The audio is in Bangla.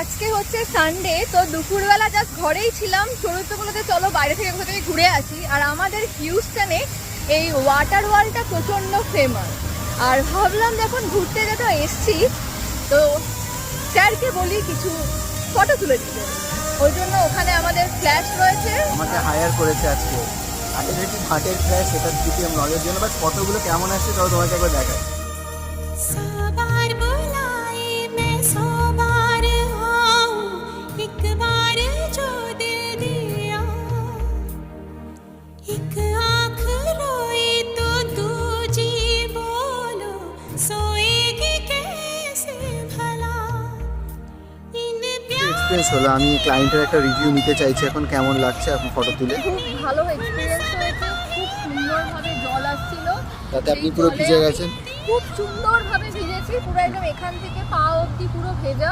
আজকে হচ্ছে সানডে, তো দুপুরবেলা জাস্ট ঘরেই ছিলাম। চরিত্র বলতে চলো বাইরে থেকে কোথা থেকে ঘুরে আসি। আর আমাদের হিউস্টনে এই ওয়াটার ওয়ালটা প্রচণ্ড ফেমাস। আর ভাবলাম যখন ঘুরতে যেতে এসছি, তো স্যারকে বলি কিছু ফটো তুলে দিতে। ওই জন্য ওখানে আমাদের ফ্ল্যাশ রয়েছে, আমাকে হায়ার করেছে আজকে। আর এটা কি ভাটের ফ্ল্যাশ, এটার দিকে আমি নজর জন্য বাট ফটোগুলো কেমন আসছে তাও তোমাকে একবার দেখাই। এক্সপিরিয়েন্স হলো, আমি ক্লায়েন্টের একটা রিভিউ নিতে চাইছি এখন, কেমন লাগছে এখন ফটো তুলে। খুব ভালো এক্সপিরিয়েন্স হয়েছে। খুব সুন্দরভাবে জল আসছিল, তাতে আপনি পুরো ভিজে গেছেন। খুব সুন্দরভাবে ভিজেছি, পুরো একদম এখান থেকে পা অবধি পুরো ভেজা।